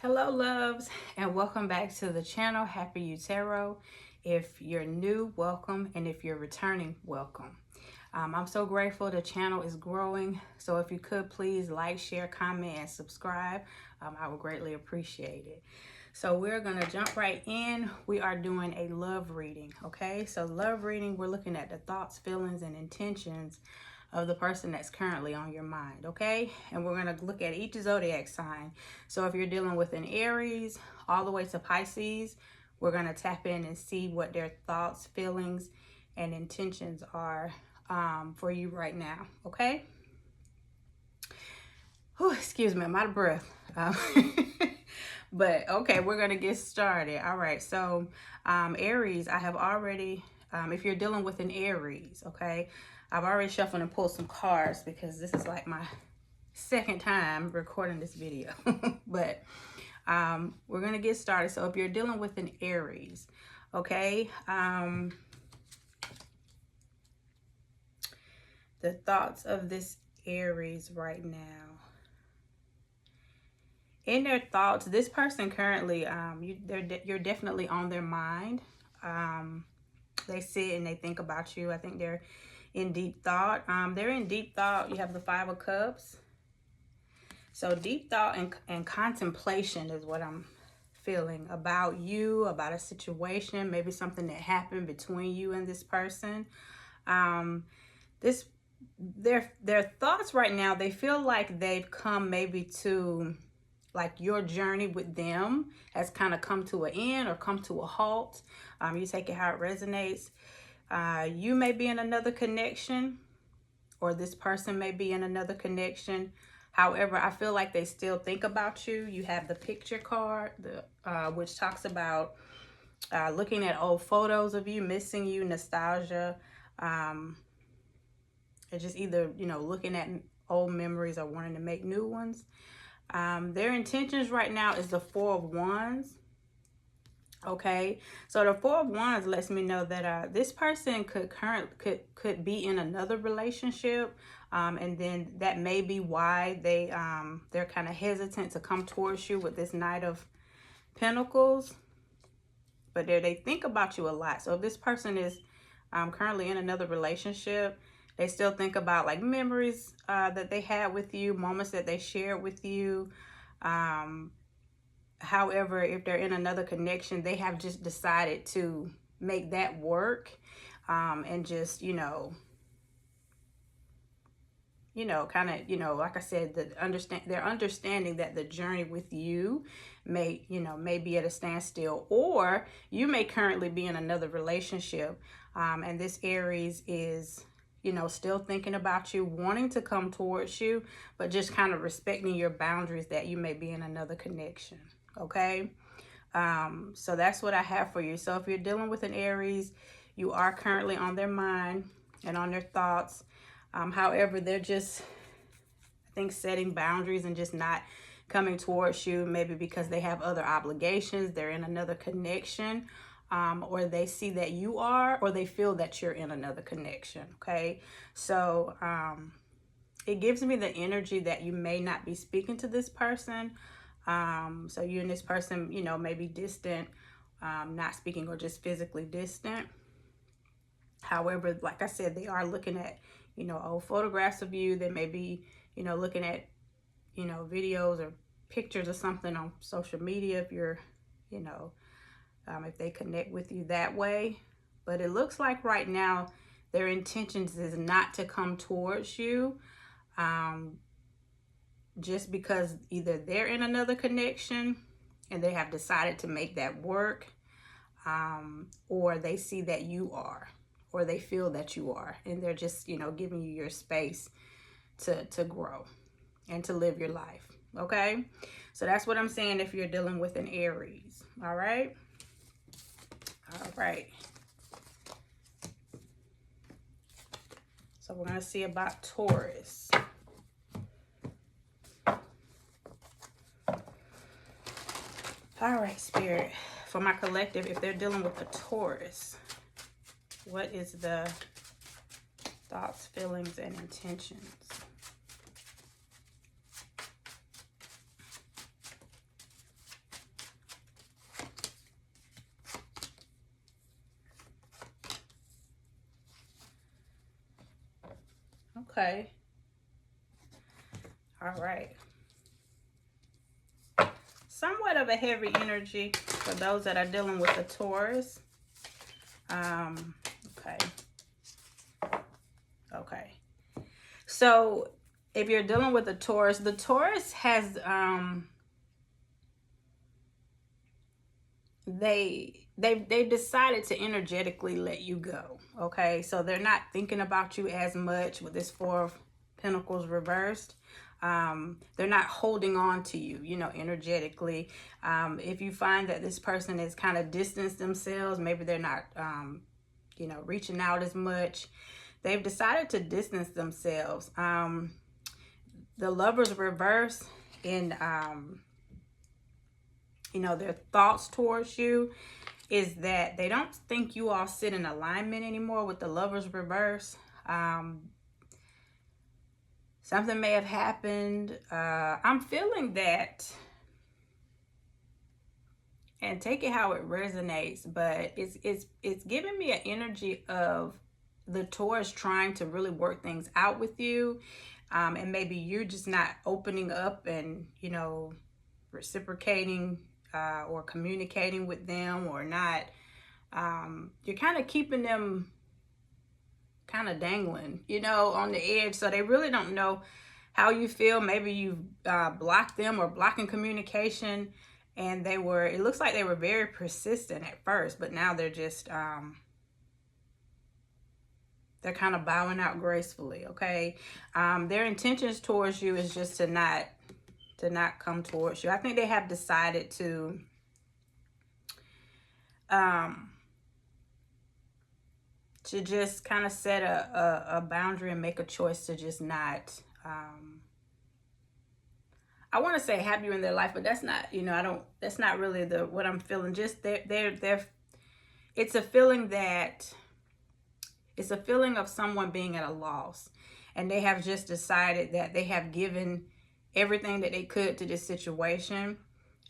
Hello loves, and welcome back to the channel. Happy You Tarot. If you're new, welcome, and if you're returning, welcome. I'm so grateful the channel is growing, so if you could please like, share, comment, and subscribe, I would greatly appreciate it. So we're going to jump right in. We are doing a love reading, okay? So love reading, we're looking at the thoughts, feelings, and intentions of the person that's currently on your mind, okay? And we're going to look at each zodiac sign. So if you're dealing with an Aries all the way to Pisces, we're going to tap in and see what their thoughts, feelings, and intentions are for you right now, okay? Whew, excuse me, I'm out of breath. But okay, we're going to get started. All right, so Aries, I have already, if you're dealing with an Aries, okay, I've already shuffled and pulled some cards because this is like my second time recording this video. But we're going to get started. So if you're dealing with an Aries, okay, the thoughts of this Aries right now. In their thoughts, this person currently, you're definitely on their mind. They sit and they think about you. I think they're in deep thought. They're in deep thought. You have the Five of Cups. So deep thought and contemplation is what I'm feeling about you, about a situation, maybe something that happened between you and this person. Their thoughts right now, they feel like they've come maybe to, like, your journey with them has kind of come to an end or come to a halt. You take it how it resonates. You may be in another connection, or this person may be in another connection. However, I feel like they still think about you. You have the picture card, which talks about looking at old photos of you, missing you, nostalgia. It's just either, looking at old memories or wanting to make new ones. Their intentions right now is the Four of Wands. Okay, so the Four of Wands lets me know that this person could be in another relationship, and then that may be why they're kind of hesitant to come towards you with this Knight of Pentacles. But they think about you a lot. So if this person is currently in another relationship, they still think about like memories that they had with you, moments that they shared with you. However, if they're in another connection, they have just decided to make that work, and just, kind of, like I said, they're understanding that the journey with you may be at a standstill, or you may currently be in another relationship, and this Aries is, still thinking about you, wanting to come towards you, but just kind of respecting your boundaries that you may be in another connection. Okay, so that's what I have for you. So if you're dealing with an Aries, you are currently on their mind and on their thoughts. However, they're just, I think, setting boundaries and just not coming towards you, maybe because they have other obligations, they're in another connection, or they see that you are, or they feel that you're in another connection. Okay, so it gives me the energy that you may not be speaking to this person. So you and this person, may be distant, not speaking, or just physically distant. However, like I said, they are looking at, old photographs of you. They may be, looking at, videos or pictures or something on social media if you're, if they connect with you that way. But it looks like right now their intentions is not to come towards you. Just because either they're in another connection and they have decided to make that work, or they see that you are, or they feel that you are, and they're just, giving you your space to grow and to live your life. Okay, so that's what I'm saying if you're dealing with an Aries. All right. So we're going to see about Taurus. All right, Spirit, for my collective, if they're dealing with a Taurus, what is the thoughts, feelings, and intentions? Okay. All right. Somewhat of a heavy energy for those that are dealing with the Taurus. Okay. Okay. So if you're dealing with the Taurus has they decided to energetically let you go. Okay, so they're not thinking about you as much with this Four of Pentacles reversed. They're not holding on to you, you know, energetically. If you find that this person is kind of distanced themselves, maybe they're not you know, reaching out as much, they've decided to distance themselves. The Lovers reverse in you know, their thoughts towards you is that they don't think you all sit in alignment anymore with the Lovers reverse. Something may have happened. I'm feeling that, and take it how it resonates, but it's giving me an energy of the Taurus trying to really work things out with you, and maybe you're just not opening up and, you know, reciprocating or communicating with them, or not. You're kind of keeping them kind of dangling, you know, on the edge, so they really don't know how you feel. Maybe you blocked them or blocking communication, and it looks like they were very persistent at first, but now they're just they're kind of bowing out gracefully. Okay, their intentions towards you is just to not come towards you. I think they have decided to just kind of set a boundary and make a choice to just not, I want to say have you in their life, but that's not, you know, that's not really what I'm feeling. Just it's a feeling of someone being at a loss, and they have just decided that they have given everything that they could to this situation,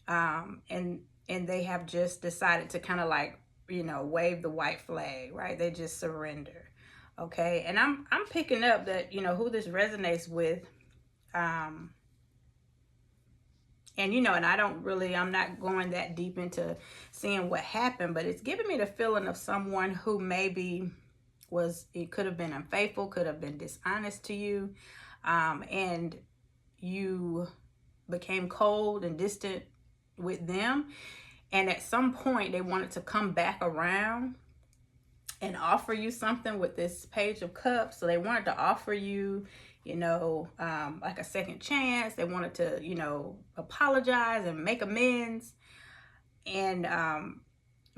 and they have just decided to kind of like, you know, wave the white flag, right? They just surrender. Okay, and I'm picking up that, you know, who this resonates with, and you know, and I'm not going that deep into seeing what happened, but it's giving me the feeling of someone who maybe it could have been unfaithful, could have been dishonest to you, and you became cold and distant with them, and at some point they wanted to come back around and offer you something with this Page of Cups. So they wanted to offer you, you know, like a second chance. They wanted to, you know, apologize and make amends, and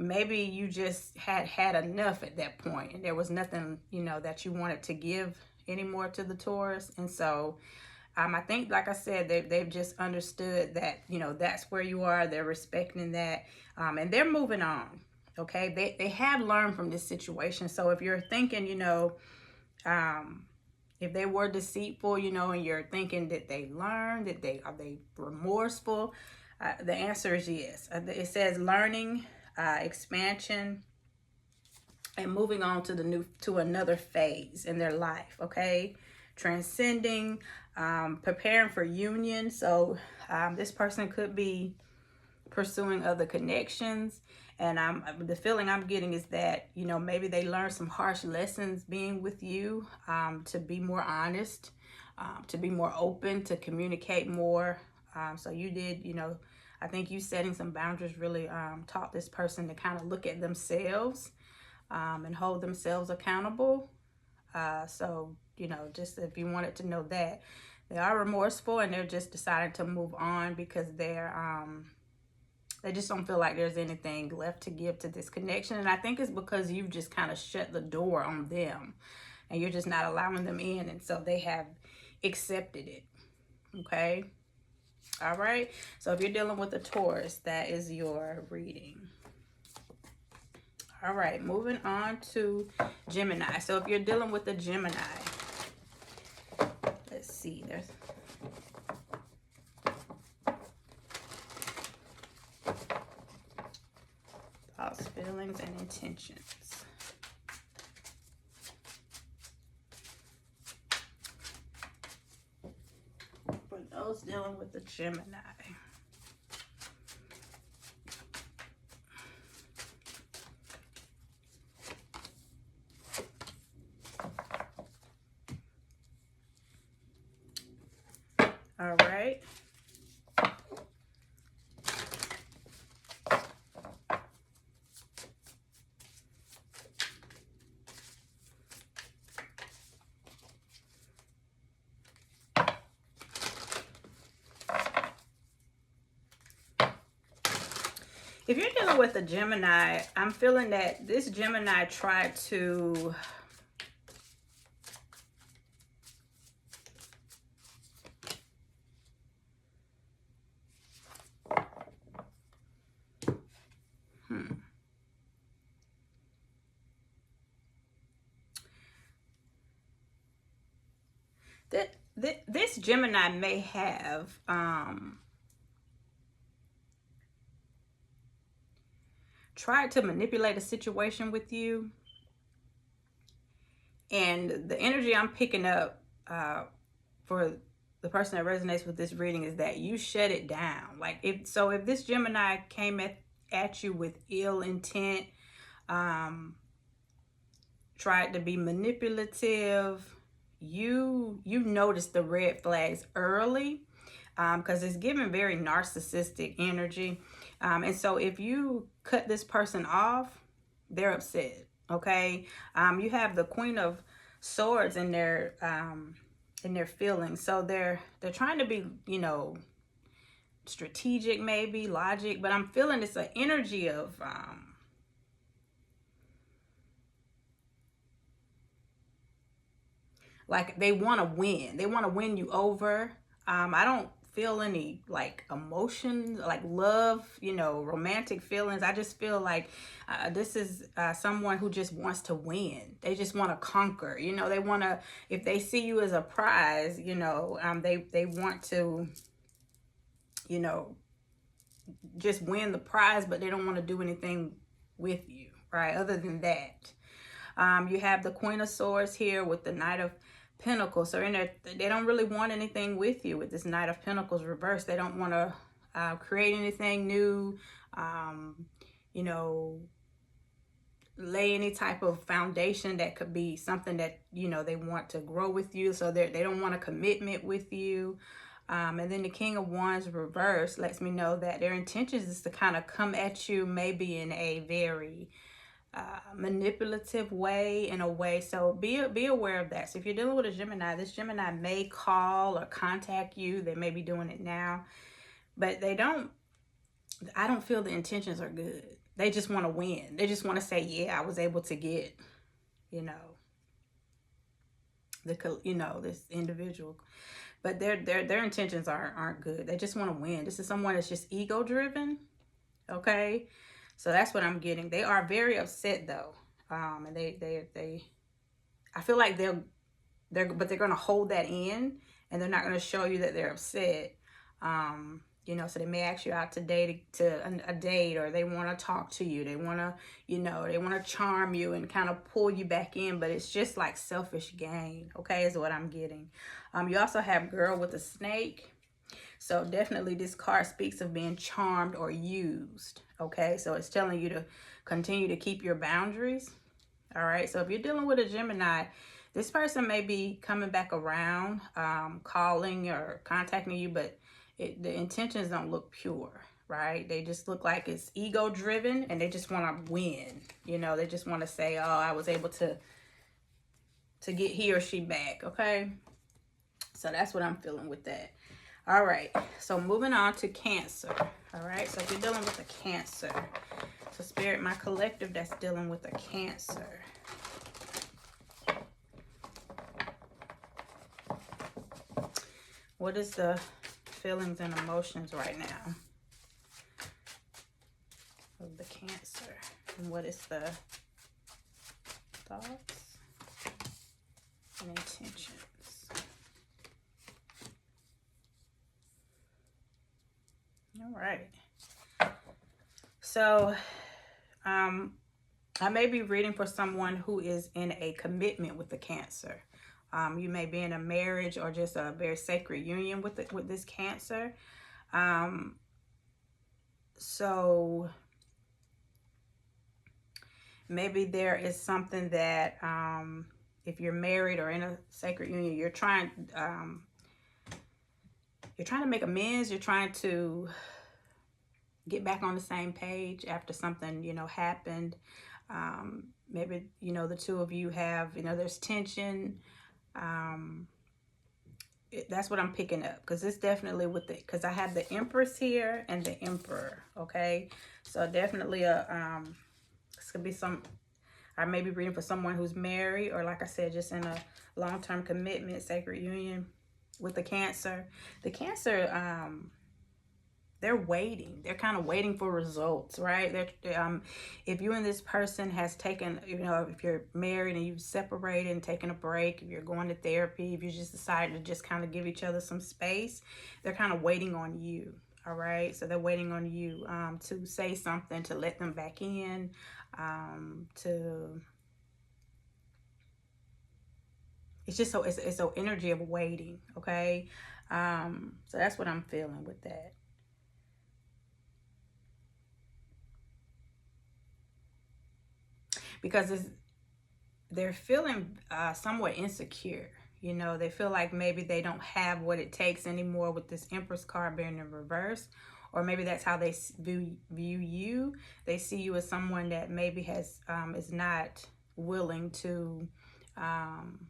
maybe you just had enough at that point, and there was nothing, you know, that you wanted to give anymore to the Taurus. And so I think, like I said, they've just understood that, you know, that's where you are. They're respecting that, and they're moving on. Okay, they have learned from this situation. So if you're thinking, you know, if they were deceitful, you know, and you're thinking that they learned, are they remorseful? The answer is yes. It says learning, expansion, and moving on to another phase in their life. Okay, transcending, preparing for union. So this person could be pursuing other connections, and the feeling I'm getting is that, you know, maybe they learned some harsh lessons being with you, to be more honest, to be more open, to communicate more. So you did, you know, I think you setting some boundaries really taught this person to kind of look at themselves, and hold themselves accountable. So, you know, just if you wanted to know that, they are remorseful, and they're just deciding to move on because they just don't feel like there's anything left to give to this connection. And I think it's because you've just kind of shut the door on them, and you're just not allowing them in. And so they have accepted it. Okay. All right. So if you're dealing with a Taurus, that is your reading. All right. Moving on to Gemini. So if you're dealing with a Gemini, let's see. There's thoughts, feelings, and intentions. the Gemini. All right. If you're dealing with a Gemini, I'm feeling that this Gemini tried to this Gemini may have tried to manipulate a situation with you, and the energy I'm picking up for the person that resonates with this reading is that you shut it down. Like if this Gemini came at you with ill intent, tried to be manipulative, you noticed the red flags early, because it's giving very narcissistic energy. And so if you cut this person off, they're upset. Okay. You have the Queen of Swords in their feelings. So they're trying to be, you know, strategic, maybe logic, but I'm feeling it's an energy of like they want to win. They want to win you over. I don't feel any like emotions, like love, you know, romantic feelings. I just feel like this is someone who just wants to win. They just want to conquer. You know, they want to, if they see you as a prize, you know, they want to, you know, just win the prize, but they don't want to do anything with you, right? Other than that, you have the Queen of Swords here with the Knight of Pentacles. So in there, they don't really want anything with you with this Knight of Pentacles reversed. They don't want to create anything new, you know, lay any type of foundation that could be something that, you know, they want to grow with you. So they don't want a commitment with you. And then the King of Wands reversed lets me know that their intentions is to kind of come at you maybe in a very manipulative way, in a way. So be aware of that. So if you're dealing with a Gemini, this Gemini may call or contact you. They may be doing it now, but I don't feel the intentions are good. They just want to win. They just want to say, yeah, I was able to get, you know, this individual, but their intentions aren't good. They just want to win. This is someone that's just ego driven. Okay. So that's what I'm getting. They are very upset though. And they I feel like they're going to hold that in, and they're not going to show you that they're upset. You know, so they may ask you out to a date, or they want to talk to you. They want to, you know, they want to charm you and kind of pull you back in, but it's just like selfish gain. Okay, is what I'm getting. You also have Girl with a Snake. So definitely this card speaks of being charmed or used. Okay, so it's telling you to continue to keep your boundaries. All right, so if you're dealing with a Gemini, this person may be coming back around, calling or contacting you, but the intentions don't look pure, right? They just look like it's ego driven, and they just want to win. You know, they just want to say, oh, I was able to get he or she back. Okay, so that's what I'm feeling with that. All right, so moving on to Cancer. All right, so if you're dealing with a Cancer, so Spirit, my collective that's dealing with a Cancer. What is the feelings and emotions right now of the Cancer? And what is the thoughts and intentions? All right. So, I may be reading for someone who is in a commitment with the Cancer. You may be in a marriage or just a very sacred union with this Cancer. So maybe there is something that if you're married or in a sacred union, you're trying to make amends. You're trying to get back on the same page after something, you know, happened. Maybe, you know, the two of you have, you know, there's tension. That's what I'm picking up, because it's definitely with it, because I have the Empress here and the Emperor. Okay, so definitely this could be I may be reading for someone who's married, or like I said, just in a long-term commitment, sacred union with the Cancer. The Cancer, they're waiting. They're kind of waiting for results, right? If you and this person has taken, you know, if you're married and you've separated and taken a break, if you're going to therapy, if you just decided to just kind of give each other some space, they're kind of waiting on you, all right? So they're waiting on you to say something, to let them back in, it's just so, it's so energy of waiting, okay? So that's what I'm feeling with that. Because they're feeling somewhat insecure. You know, they feel like maybe they don't have what it takes anymore with this Empress card being in reverse. Or maybe that's how they view you. They see you as someone that maybe is not willing to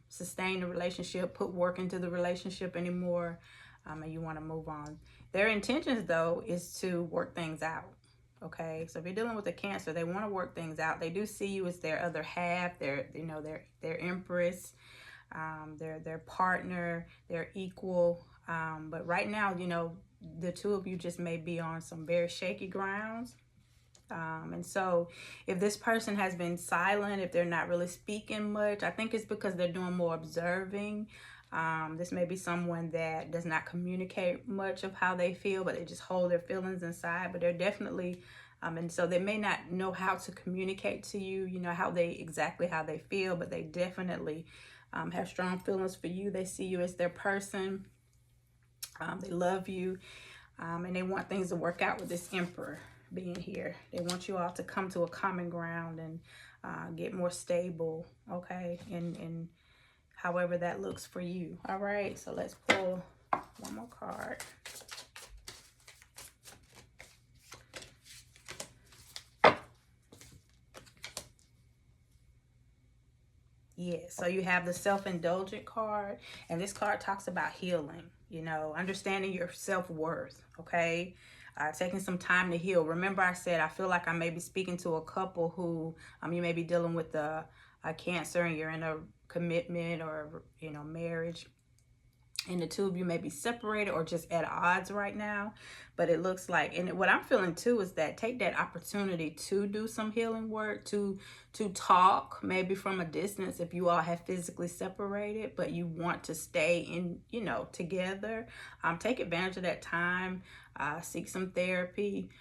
sustain the relationship, put work into the relationship anymore, and you want to move on. Their intentions, though, is to work things out. Okay, so if you're dealing with a Cancer, they want to work things out. They do see you as their other half, their Empress, their partner, their equal. But right now, you know, the two of you just may be on some very shaky grounds. And so if this person has been silent, if they're not really speaking much, I think it's because they're doing more observing. This may be someone that does not communicate much of how they feel, but they just hold their feelings inside. But they're definitely, and so they may not know how to communicate to you, you know, exactly how they feel, but they definitely have strong feelings for you. They see you as their person. They love you, and they want things to work out with this Emperor being here. They want you all to come to a common ground and get more stable, okay, and however that looks for you. All right, so let's pull one more card. Yeah, so you have the self-indulgent card, and this card talks about healing, you know, understanding your self-worth, okay? Taking some time to heal. Remember I said I feel like I may be speaking to a couple who you may be dealing with a Cancer, and you're in a commitment or, you know, marriage, and the two of you may be separated or just at odds right now. But it looks like, and what I'm feeling too is that take that opportunity to do some healing work, to talk maybe from a distance if you all have physically separated, but you want to stay in, you know, together. Take advantage of that time. Seek some therapy.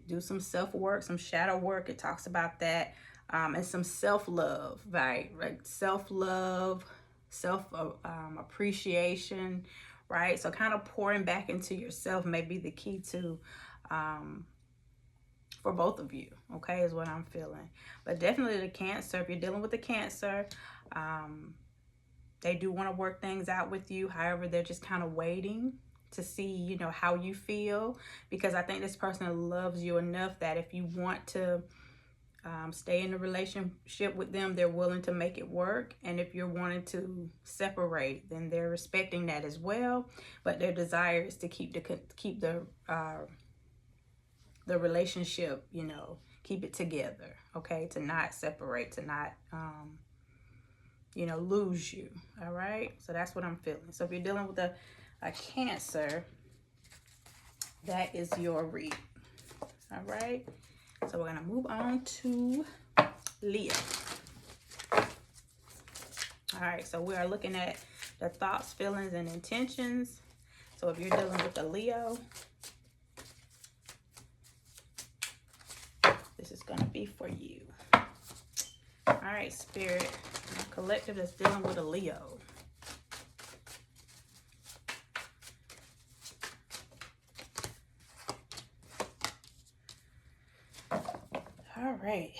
Do some self-work, some shadow work. It talks about that. And some self-love, right? Self-love, appreciation, right? So kind of pouring back into yourself may be the key to for both of you, okay, is what I'm feeling. But definitely the Cancer, if you're dealing with the Cancer, they do want to work things out with you. However, they're just kind of waiting to see, you know, how you feel, because I think this person loves you enough that if you want to stay in a relationship with them, they're willing to make it work. And if you're wanting to separate, then they're respecting that as well. But their desire is to keep the relationship, you know, keep it together, okay, to not separate, to not you know, lose you. All right, so that's what I'm feeling. So if you're dealing with a Cancer, that is your read. All right, so we're gonna move on to Leo. All right, so we are looking at the thoughts, feelings, and intentions. So if you're dealing with a Leo, this is gonna be for you. All right, Spirit. Collective that's dealing with a Leo. All right.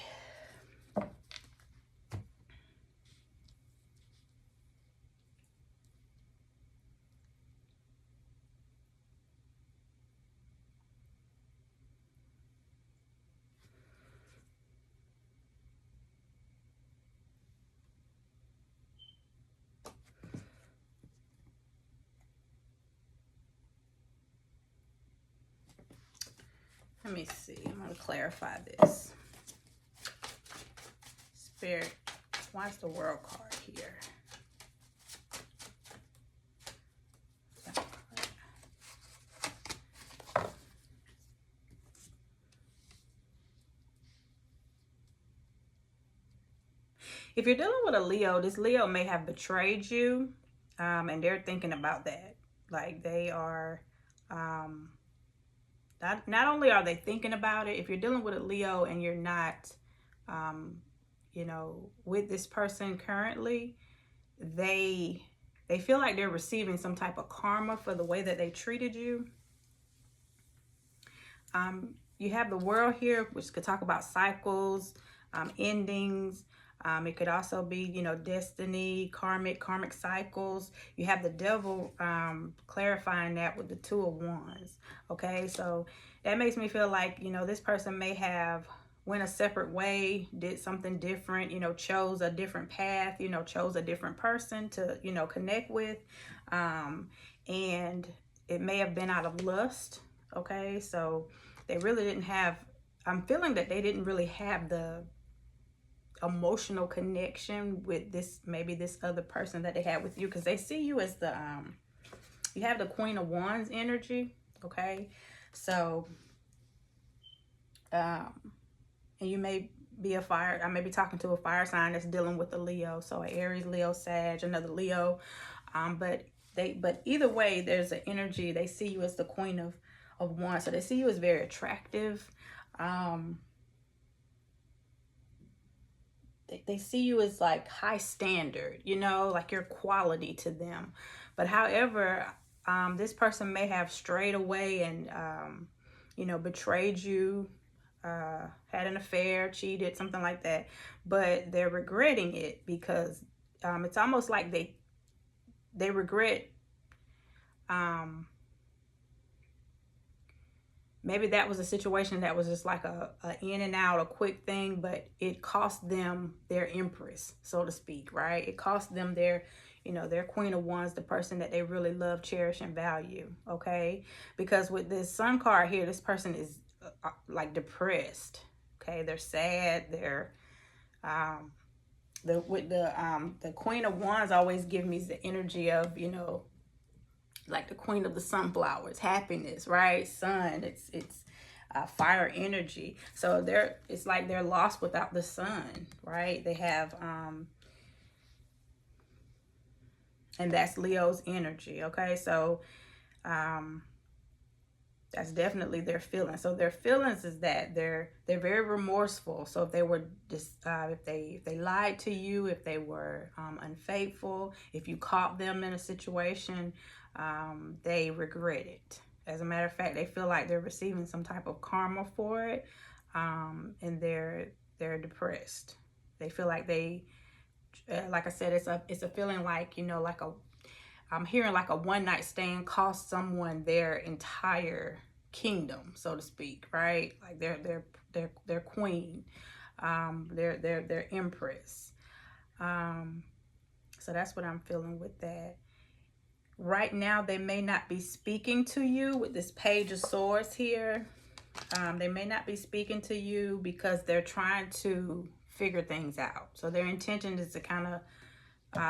Let me see. I'm going to clarify this. Spirit, why's the World card here? If you're dealing with a Leo, this Leo may have betrayed you, and they're thinking about that. Like they are, not only are they thinking about it, if you're dealing with a Leo and you're not, you know, with this person currently, they feel like they're receiving some type of karma for the way that they treated you. You have the World here, which could talk about cycles, endings. It could also be, you know, destiny, karmic cycles. You have the Devil clarifying that with the Two of Wands. Okay, so that makes me feel like, you know, this person may have went a separate way, did something different, you know, chose a different path, you know, chose a different person to, you know, connect with. And it may have been out of lust. Okay, so they really didn't have, I'm feeling that they didn't really have the emotional connection with this, maybe this other person that they had with you, because they see you as the you have the Queen of Wands energy. Okay, so and you may be a fire, I may be talking to a fire sign that's dealing with a Leo, so an Aries, Leo, Sag, another Leo, but either way, there's an energy. They see you as the Queen of Wands, so they see you as very attractive. They see you as like high standard, you know, like your quality to them. But however, this person may have strayed away and, you know, betrayed you, had an affair, cheated, something like that. But they're regretting it because it's almost like they regret, maybe that was a situation that was just like a in and out, a quick thing, but it cost them their empress, so to speak, right? It cost them their, you know, their Queen of Wands, the person that they really love, cherish, and value, okay? Because with this Sun card here, this person is like depressed, okay? They're sad, they're, the Queen of Wands always give me the energy of, you know, like the Queen of the Sunflowers, happiness, right? Sun, it's fire energy. So it's like they're lost without the sun, right? They have, and that's Leo's energy, okay? So that's definitely their feelings. So their feelings is that they're very remorseful. So if they were just if they lied to you, if they were unfaithful, if you caught them in a situation, they regret it. As a matter of fact, they feel like they're receiving some type of karma for it, and they're depressed. They feel like they, like I said, it's a feeling like, you know, like I'm hearing like a one-night stand cost someone their entire kingdom, so to speak, right? Like their queen, their empress. So that's what I'm feeling with that. Right now, they may not be speaking to you with this Page of Swords here. They may not be speaking to you because they're trying to figure things out. So their intention is to kind of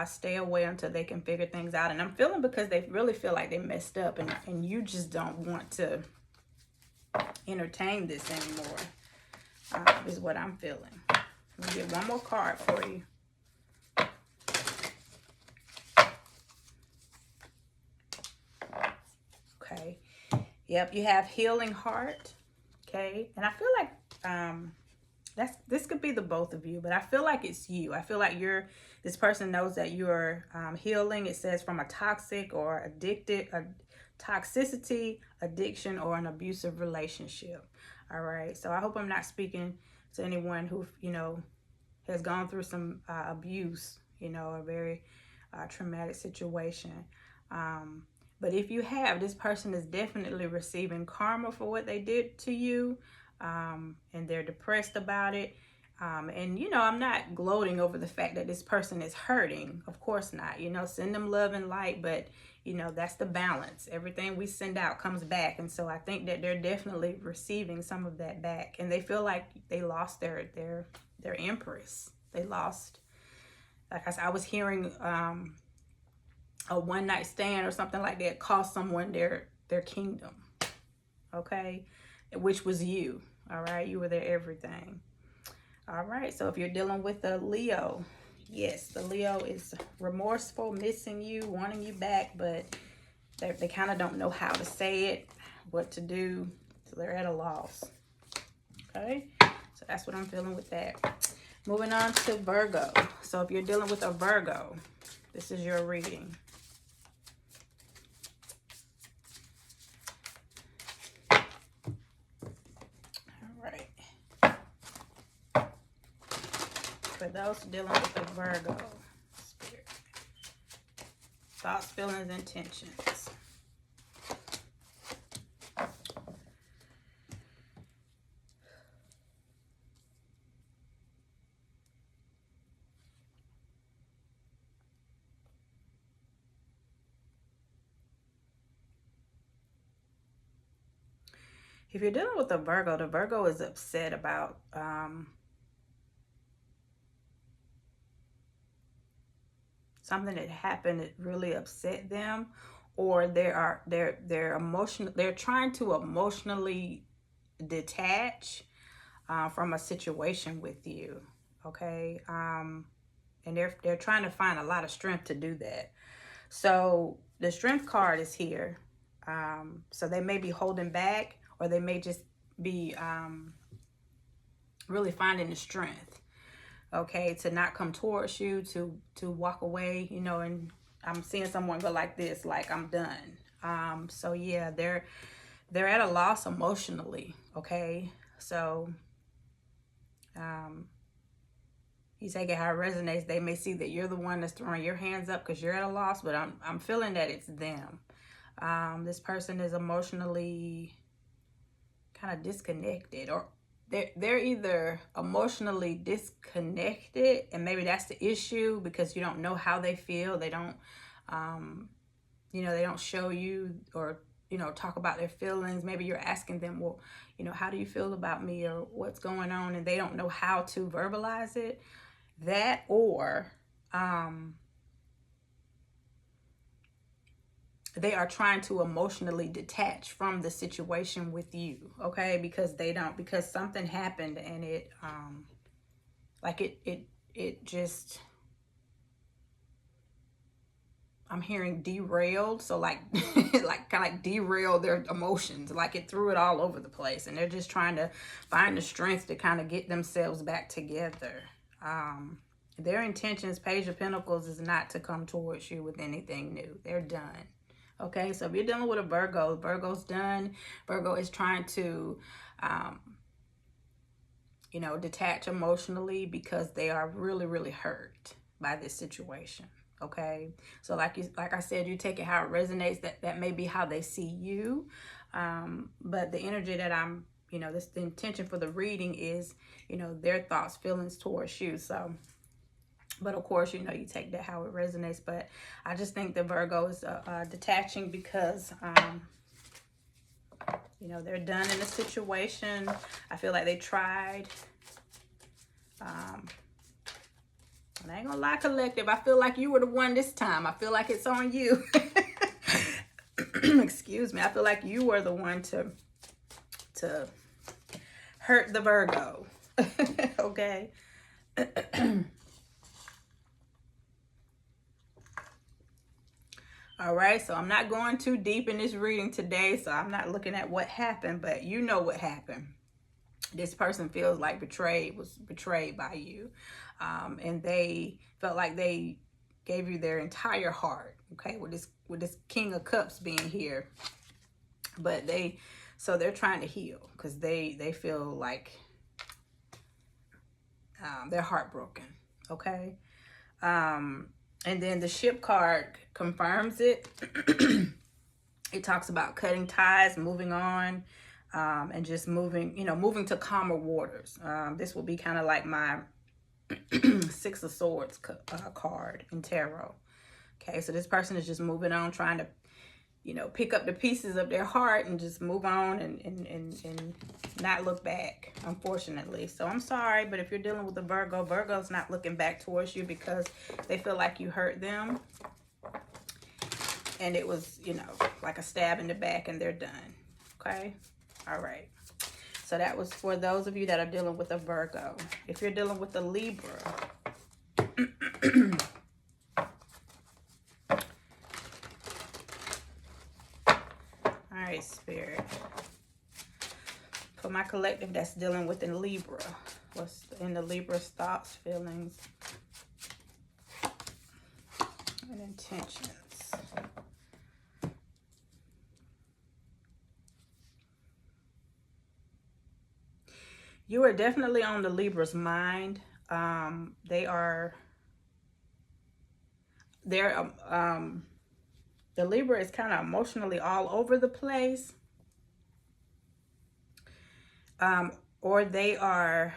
stay away until they can figure things out. And I'm feeling because they really feel like they messed up, and you just don't want to entertain this anymore, is what I'm feeling. Let me get one more card for you. Okay. Yep, you have Healing Heart. Okay. And I feel like this could be the both of you, but I feel like it's you. I feel like this person knows that you're healing. It says from a toxic or addicted, toxicity, addiction, or an abusive relationship. All right. So I hope I'm not speaking to anyone who, you know, has gone through some abuse, you know, a very traumatic situation. But if you have, this person is definitely receiving karma for what they did to you. And they're depressed about it. And, you know, I'm not gloating over the fact that this person is hurting. Of course not. You know, send them love and light, but, you know, that's the balance. Everything we send out comes back. And so I think that they're definitely receiving some of that back. And they feel like they lost their empress. They lost, like I said, I was hearing a one-night stand or something like that cost someone their kingdom. Okay? Which was you. All right, you were their everything. All right, so if you're dealing with a Leo, yes, the Leo is remorseful, missing you, wanting you back, but they kind of don't know how to say it, what to do, so they're at a loss. Okay, so that's what I'm feeling with that. Moving on to Virgo. So if you're dealing with a Virgo, this is your reading. For those dealing with the Virgo spirit, thoughts, feelings, intentions. If you're dealing with a Virgo, the Virgo is upset about something that happened that really upset them, or they're emotional. They're trying to emotionally detach from a situation with you. Okay, and they're trying to find a lot of strength to do that. So the Strength card is here. So they may be holding back, or they may just be really finding the strength, okay, to not come towards you, to walk away, you know. And I'm seeing someone go like this, like, I'm done. So yeah, they're at a loss emotionally, okay. So you take it how it resonates. They may see that you're the one that's throwing your hands up because you're at a loss, but I'm feeling that it's them. This person is emotionally kind of disconnected, or they're either emotionally disconnected, and maybe that's the issue, because you don't know how they feel. They don't, you know, they don't show you, or, you know, talk about their feelings. Maybe you're asking them, well, you know, how do you feel about me, or what's going on? And they don't know how to verbalize it. That, or they are trying to emotionally detach from the situation with you, okay? Because because something happened, and it like it just, I'm hearing derailed. So like like kind of like derailed their emotions, like it threw it all over the place, and they're just trying to find the strength to kind of get themselves back together. Their intentions, Page of Pentacles, is not to come towards you with anything new. They're done. Okay, so if you're dealing with a Virgo, Virgo's done. Virgo is trying to, you know, detach emotionally because they are really, really hurt by this situation. Okay, so like I said, you take it how it resonates. That may be how they see you, but the energy that I'm, you know, the intention for the reading is, you know, their thoughts, feelings towards you. So. But of course, you know, you take that how it resonates. But I just think the Virgo is detaching because, you know, they're done in the situation. I feel like they tried. And I ain't gonna lie, collective, I feel like you were the one this time. I feel like it's on you. Excuse me. I feel like you were the one to hurt the Virgo. Okay. All right, so I'm not going too deep in this reading today, so I'm not looking at what happened, but you know what happened. This person feels like was betrayed by you. And they felt like they gave you their entire heart, okay, with this King of Cups being here. But they're trying to heal because they feel like they're heartbroken, okay? And then the Ship card confirms it. It talks about cutting ties, moving on, and just moving to calmer waters. This will be kind of like my Six of Swords card in tarot. Okay, so this person is just moving on, trying to, pick up the pieces of their heart and just move on and not look back, unfortunately. So I'm sorry, but if you're dealing with a Virgo, Virgo's not looking back towards you because they feel like you hurt them. And it was, like a stab in the back and they're done. Okay? All right. So that was for those of you that are dealing with a Virgo. If you're dealing with a Libra. All right, Spirit. For my collective that's dealing with a Libra. What's in the Libra's thoughts, feelings, and intentions? You are definitely on the Libra's mind. The Libra is kind of emotionally all over the place. Or they are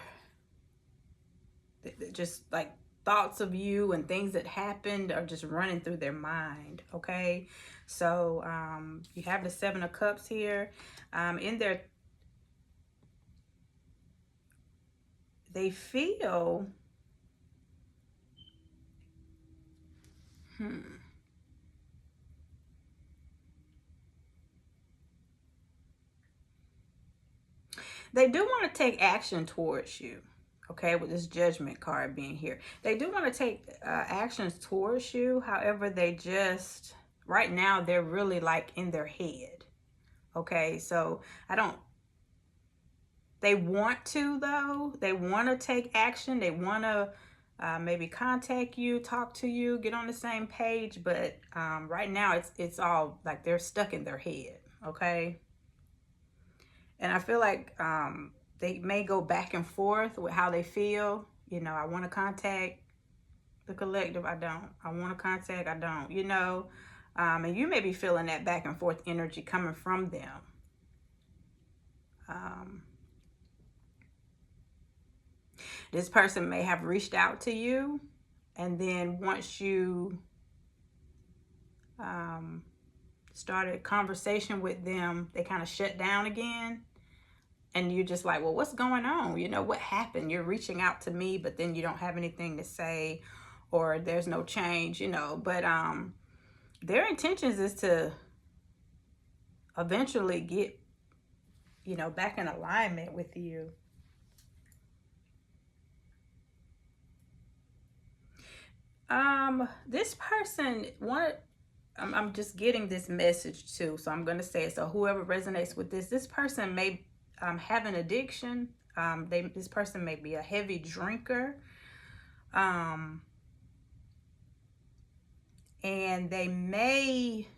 just like thoughts of you and things that happened are just running through their mind, okay? So you have the Seven of Cups here. In their they feel they do want to take action towards you, okay, with this Judgment card being here. They do want to take actions towards you. However, they just, right now, they're really like in their head, okay? So they want to, though. They want to take action. They want to maybe contact you, talk to you, get on the same page. But right now, it's all like they're stuck in their head, okay? And I feel like they may go back and forth with how they feel. I want to contact the collective. I don't. I want to contact. I don't. And you may be feeling that back and forth energy coming from them. This person may have reached out to you, and then once you started a conversation with them, they kind of shut down again. And you're just like, well, what's going on? What happened? You're reaching out to me, but then you don't have anything to say, or there's no change, But their intentions is to eventually get, back in alignment with you. This person I'm just getting this message too, so I'm going to say it. So whoever resonates with this person may have an addiction. This person may be a heavy drinker. And they may,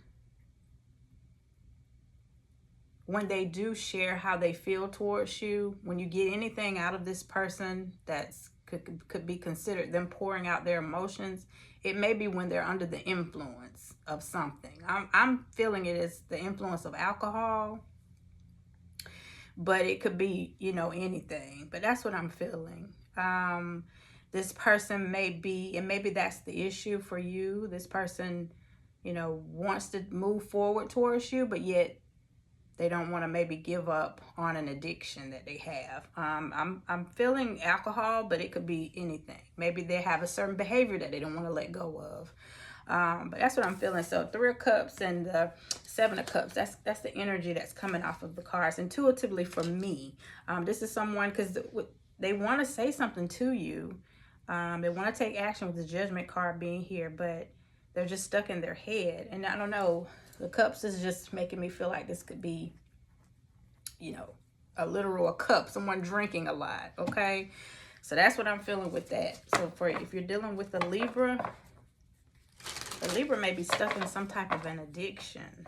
when they do share how they feel towards you, when you get anything out of this person that's could be considered them pouring out their emotions, it may be when they're under the influence of something. I'm feeling it as the influence of alcohol, but it could be, anything. But that's what I'm feeling. This person may be, and maybe that's the issue for you. This person, wants to move forward towards you, but yet they don't want to maybe give up on an addiction that they have. I'm feeling alcohol, but it could be anything. Maybe they have a certain behavior that they don't want to let go of. But that's what I'm feeling. So 3 of Cups and the 7 of Cups, that's the energy that's coming off of the cards. Intuitively for me, this is someone, because they want to say something to you. They want to take action with the Judgment card being here, but they're just stuck in their head. And I don't know, the Cups is just making me feel like this could be, a cup, someone drinking a lot, okay? So that's what I'm feeling with that. So for if you're dealing with a Libra may be stuck in some type of an addiction.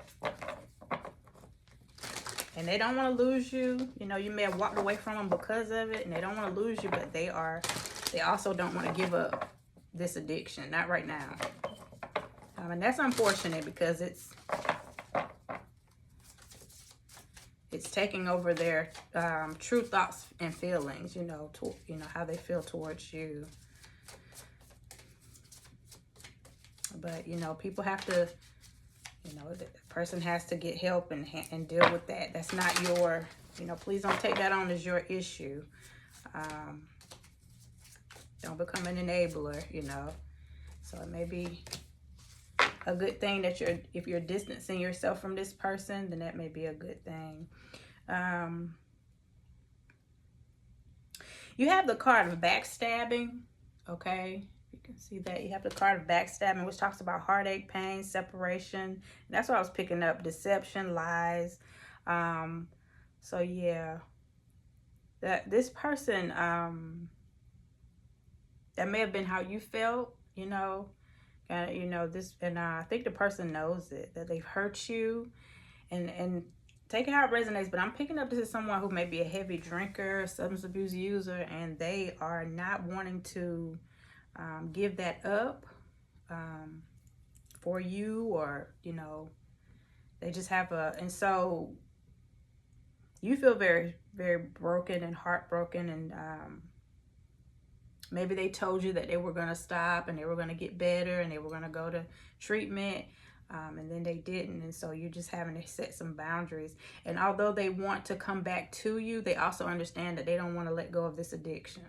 And they don't want to lose you. You know, you may have walked away from them because of it, and they don't want to lose you, but they also don't want to give up this addiction. Not right now. And that's unfortunate because it's taking over their true thoughts and feelings, you know, how they feel towards you. But, you know, people have to, you know, the person has to get help and deal with that. That's not your, you know, please don't take that on as your issue. Don't become an enabler, you know. So it may be a good thing that if you're distancing yourself from this person, then that may be a good thing. You have the card of backstabbing, okay? You can see that you have the card of backstabbing, which talks about heartache, pain, separation. That's what I was picking up: deception, lies. So yeah, that this person, that may have been how you felt, you know. You know this, and I think the person knows it, that they've hurt you, and take it how it resonates. But I'm picking up this is someone who may be a heavy drinker, substance abuse user, and they are not wanting to give that up for you, or you know, they just have and so you feel very, very broken and heartbroken, and maybe they told you that they were going to stop and they were going to get better and they were going to go to treatment, and then they didn't. And so you're just having to set some boundaries. And although they want to come back to you, they also understand that they don't want to let go of this addiction.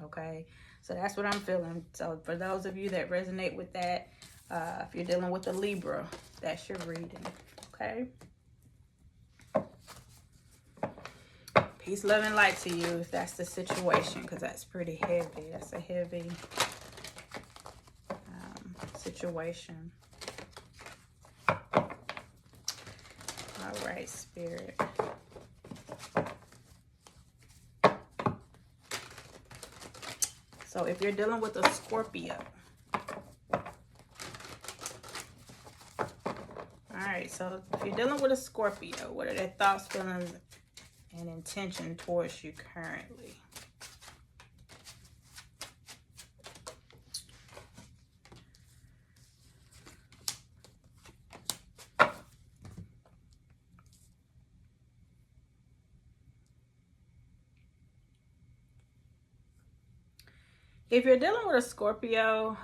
Okay, so that's what I'm feeling. So for those of you that resonate with that, if you're dealing with a Libra, that's your reading. Okay. Peace, love, and light to you if that's the situation, because that's pretty heavy. That's a heavy situation. All right, Spirit. So if you're dealing with a Scorpio. All right, so if you're dealing with a Scorpio, what are their thoughts, feelings, and intention towards you currently? If you're dealing with a Scorpio,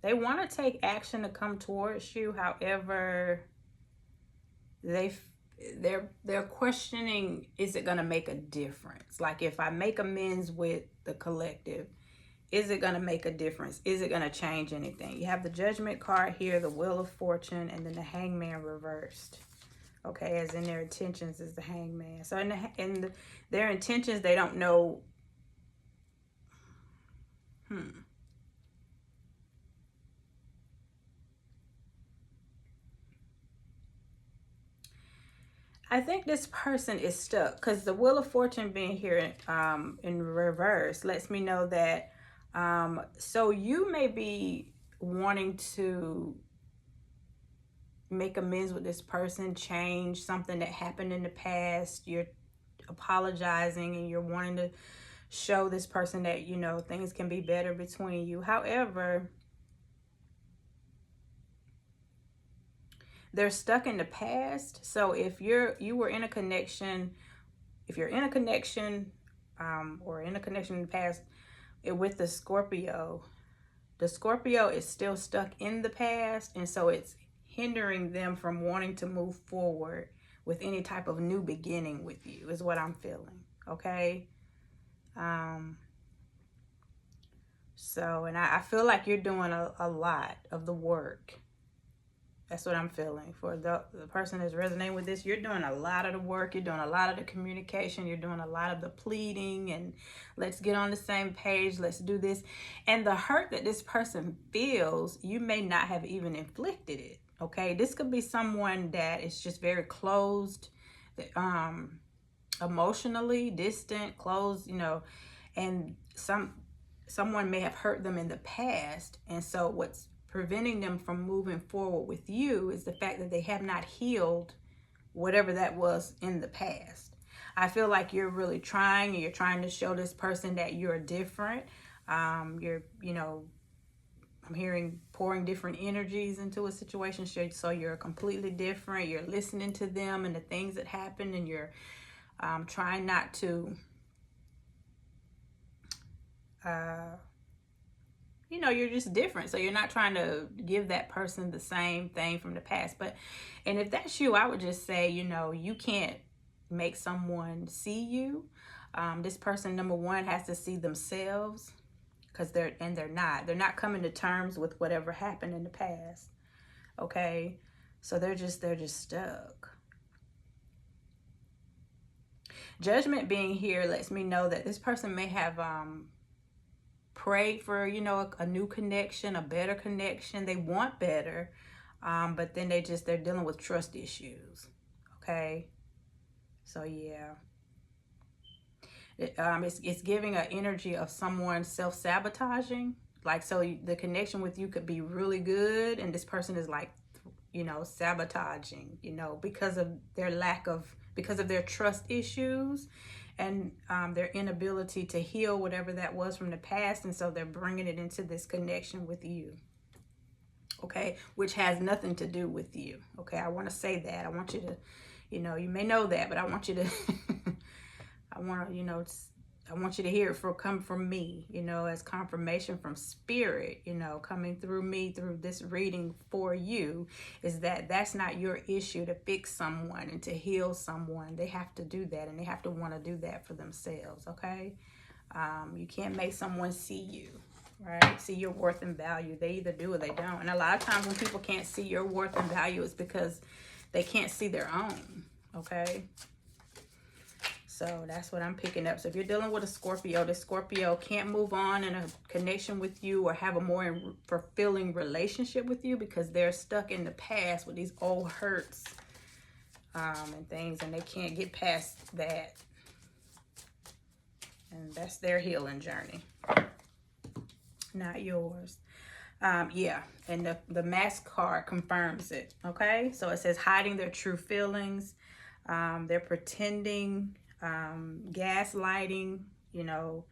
they want to take action to come towards you. However, they're questioning, is it going to make a difference? Like, if I make amends with the collective, is it going to make a difference? Is it going to change anything? You have the Judgment card here, the Wheel of Fortune, and then the Hangman reversed. Okay, as in their intentions is the Hangman. So in their intentions, they don't know. I think this person is stuck, because the Wheel of Fortune being here in reverse lets me know that so you may be wanting to make amends with this person, change something that happened in the past. You're apologizing and you're wanting to show this person that, you know, things can be better between you. However, they're stuck in the past. So if you were in a connection, if you're in a connection or in a connection in the past with the Scorpio is still stuck in the past, and so it's hindering them from wanting to move forward with any type of new beginning with you, is what I'm feeling. Okay. So, and I feel like you're doing a lot of the work That's what I'm feeling. For the person that's resonating with this, you're doing a lot of the work. You're doing a lot of the communication. You're doing a lot of the pleading and let's get on the same page. Let's do this. And the hurt that this person feels, you may not have even inflicted it. Okay. This could be someone that is just very closed, emotionally distant, closed, you know, and someone may have hurt them in the past. And so what's preventing them from moving forward with you is the fact that they have not healed whatever that was in the past. I feel like you're really trying, and you're trying to show this person that you're different. You're, you know, I'm hearing pouring different energies into a situation, so you're completely different. You're listening to them and the things that happen, and you're trying not to you know, you're just different. So you're not trying to give that person the same thing from the past. And if that's you, I would just say, you know, you can't make someone see you. This person, number one, has to see themselves, because they're not coming to terms with whatever happened in the past. Okay. So they're just stuck. Judgment being here lets me know that this person may have, prayed for, you know, a new connection, a better connection. They want better, but then they're dealing with trust issues. Okay, so yeah, it's giving an energy of someone self-sabotaging. Like, so the connection with you could be really good, and this person is like, you know, sabotaging, you know, because of their trust issues and their inability to heal whatever that was from the past. And so they're bringing it into this connection with you. Okay, which has nothing to do with you. Okay, I want to say that. I want you to, you know, you may know that, but I want you to, I want you to hear it come from me, you know, as confirmation from spirit, you know, coming through me, through this reading for you, is that that's not your issue to fix someone and to heal someone. They have to do that, and they have to want to do that for themselves. Okay. You can't make someone see you, right? See your worth and value. They either do or they don't. And a lot of times when people can't see your worth and value, it's because they can't see their own. Okay. So that's what I'm picking up. So if you're dealing with a Scorpio, this Scorpio can't move on in a connection with you or have a more fulfilling relationship with you because they're stuck in the past with these old hurts and things, and they can't get past that. And that's their healing journey, not yours. Yeah, and the Mask card confirms it. Okay, so it says hiding their true feelings. They're pretending, gaslighting, you know,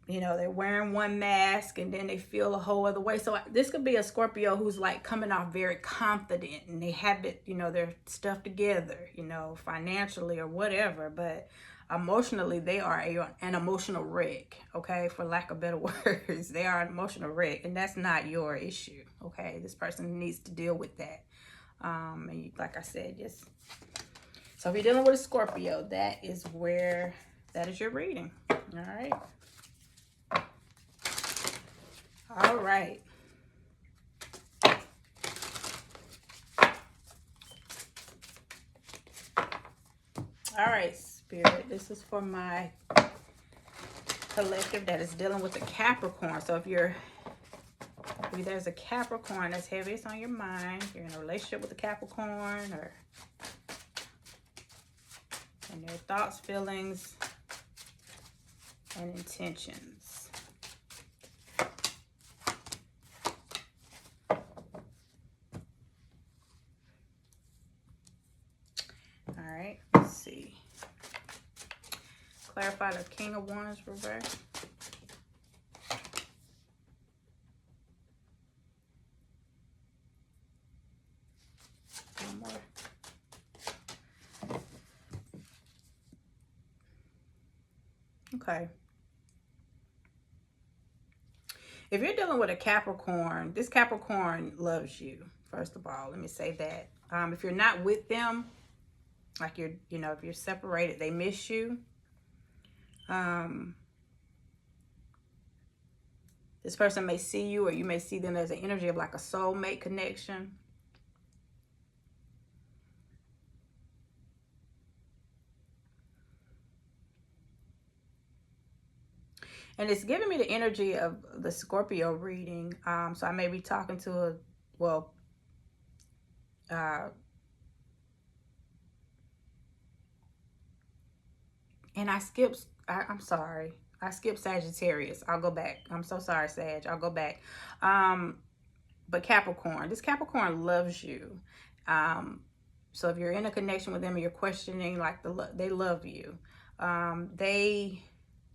they're wearing one mask and then they feel a whole other way. So this could be a Scorpio who's like coming off very confident, and they have it, you know, their stuff together, you know, financially or whatever, but emotionally they are an emotional wreck. Okay, for lack of better words, they are an emotional wreck, and that's not your issue. Okay, this person needs to deal with that. And like I said, just so if you're dealing with a Scorpio, that is your reading. All right. All right. All right, Spirit. This is for my collective that is dealing with a Capricorn. So if there's a Capricorn that's heaviest on your mind, you're in a relationship with a Capricorn, or and their thoughts, feelings, and intentions. All right, let's see. Clarify the King of Wands reverse. One more. Okay. If you're dealing with a Capricorn, this Capricorn loves you. First of all, let me say that. If you're not with them, like if you're separated, they miss you. This person may see you, or you may see them as an energy of like a soulmate connection. And it's giving me the energy of the Scorpio reading. So I may be talking to a, well, and I'm sorry. I skipped Sagittarius. I'll go back. I'm so sorry, Sag. I'll go back. But Capricorn. This Capricorn loves you. So if you're in a connection with them and you're questioning, like, they love you. They,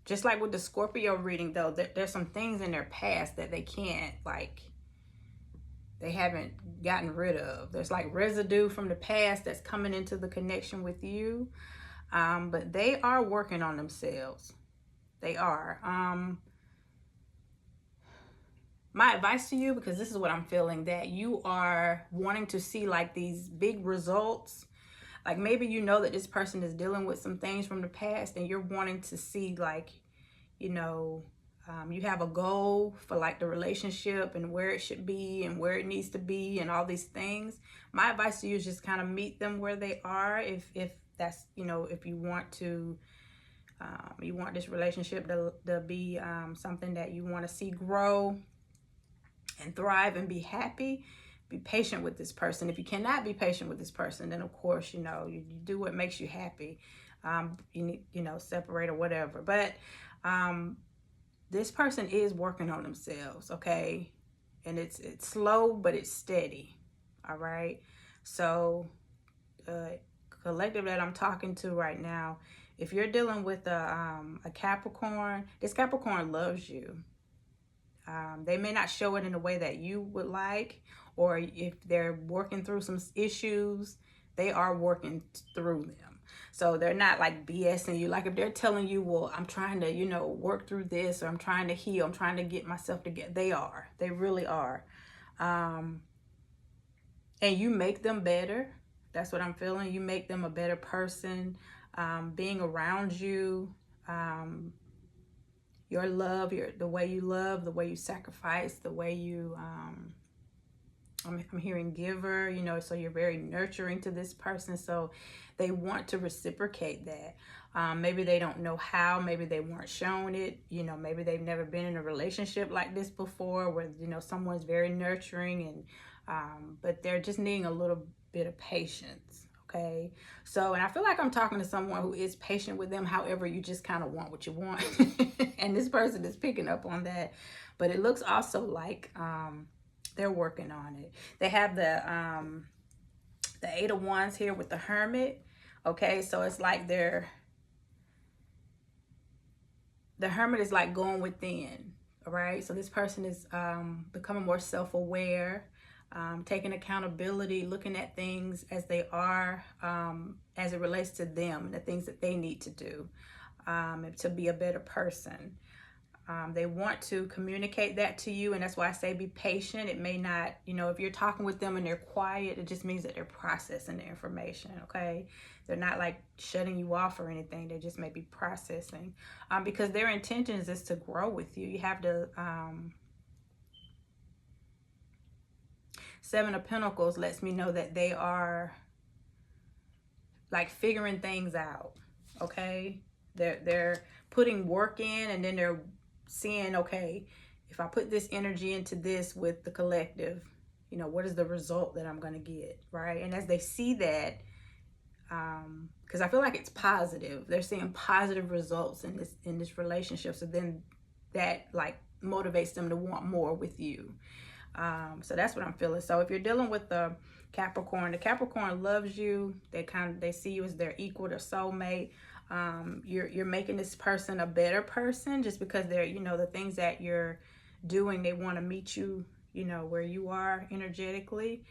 just like with the Scorpio reading, though, there's some things in their past that they can't, like, they haven't gotten rid of. There's like residue from the past that's coming into the connection with you. But they are working on themselves. They are. My advice to you, because this is what I'm feeling, that you are wanting to see like these big results. Like maybe you know that this person is dealing with some things from the past and you're wanting to see, like, you know, you have a goal for like the relationship and where it should be and where it needs to be and all these things. My advice to you is just kind of meet them where they are. If that's, you know, if you want to, you want this relationship to be something that you want to see grow and thrive and be happy, be patient with this person. If you cannot be patient with this person, then of course, you know, you do what makes you happy. You need, you know, separate or whatever. But this person is working on themselves, okay? And it's slow, but it's steady, all right? So collective that I'm talking to right now, if you're dealing with a Capricorn, this Capricorn loves you. They may not show it in a way that you would like, or if they're working through some issues, they are working through them. So they're not like BSing you. Like if they're telling you, well, I'm trying to, you know, work through this, or I'm trying to heal, I'm trying to get myself together. They are. They really are. And you make them better. That's what I'm feeling. You make them a better person. Being around you, your love, the way you love, the way you sacrifice, the way you, I'm hearing giver, you know, so you're very nurturing to this person. So they want to reciprocate that. Maybe they don't know how, maybe they weren't shown it, you know, maybe they've never been in a relationship like this before where, you know, someone's very nurturing and, but they're just needing a little bit of patience. Okay. So, and I feel like I'm talking to someone who is patient with them. However, you just kind of want what you want. And this person is picking up on that. But it looks also like they're working on it. They have the Eight of Wands here with the Hermit. Okay. So it's like the Hermit is like going within. All right. So this person is becoming more self-aware. Taking accountability, looking at things as they are, as it relates to them, the things that they need to do to be a better person. They want to communicate that to you, and that's why I say be patient. It may not, you know, if you're talking with them and they're quiet, it just means that they're processing the information, okay? They're not like shutting you off or anything. They just may be processing because their intentions is to grow with you. You have to... Seven of Pentacles lets me know that they are like figuring things out, okay? They're putting work in, and then they're seeing, okay, if I put this energy into this with the collective, you know, what is the result that I'm going to get, right? And as they see that, because I feel like it's positive, they're seeing positive results in this relationship. So then that like motivates them to want more with you. So that's what I'm feeling. So if you're dealing with the Capricorn loves you. They see you as their equal, their soulmate. You're making this person a better person just because they're, you know, the things that you're doing, they want to meet you, you know, where you are energetically.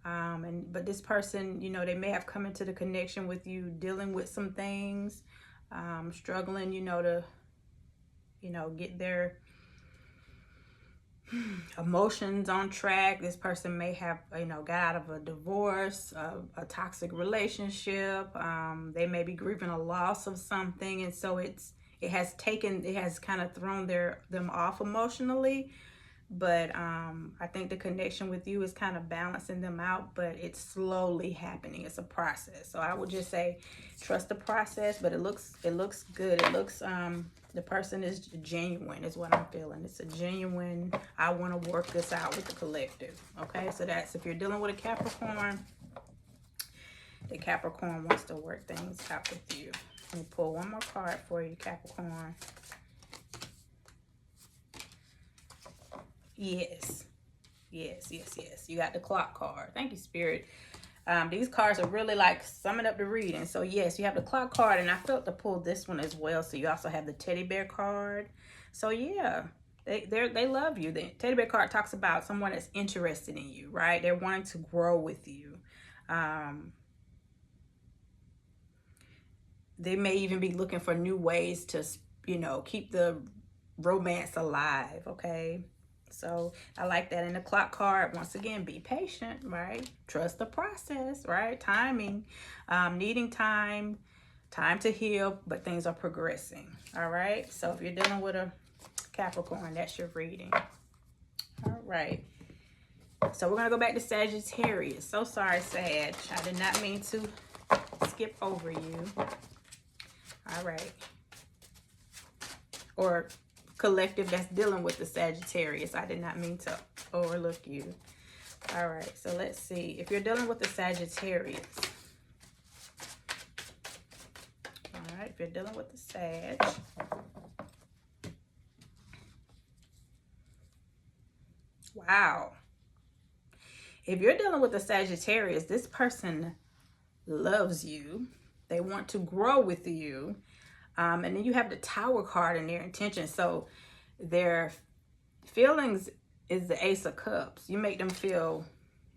But this person, you know, they may have come into the connection with you dealing with some things, struggling, you know, to, you know, get their emotions on track. This person may have, you know, got out of a divorce, a toxic relationship. They may be grieving a loss of something, and so it's it has kind of thrown them off emotionally. But I think the connection with you is kind of balancing them out, but it's slowly happening. It's a process. So I would just say trust the process, but it looks good. It looks the person is genuine is what I'm feeling. It's a genuine, I want to work this out with the collective. Okay, so that's if you're dealing with a Capricorn, the Capricorn wants to work things out with you. Let me pull one more card for you, Capricorn. Yes. Yes, yes, yes. You got the clock card. Thank you, Spirit. These cards are really like summing up the reading. So yes, you have the clock card, and I felt to pull this one as well. So you also have the teddy bear card. So yeah, they love you. The teddy bear card talks about someone that's interested in you, right? They're wanting to grow with you. They may even be looking for new ways to, you know, keep the romance alive. Okay. So I like that. In the clock card, once again, be patient, right? Trust the process, right? Timing, needing time to heal, but things are progressing. All right. So if you're dealing with a Capricorn, that's your reading. All right. So we're going to go back to Sagittarius. So sorry, Sag. I did not mean to skip over you. All right. Or collective that's dealing with the Sagittarius. I did not mean to overlook you. All right, so let's see. If you're dealing with the Sagittarius. All right, if you're dealing with the Sag. Wow. If you're dealing with the Sagittarius, this person loves you. They want to grow with you. And then you have the Tower card in their intention. So their feelings is the Ace of Cups. You make them feel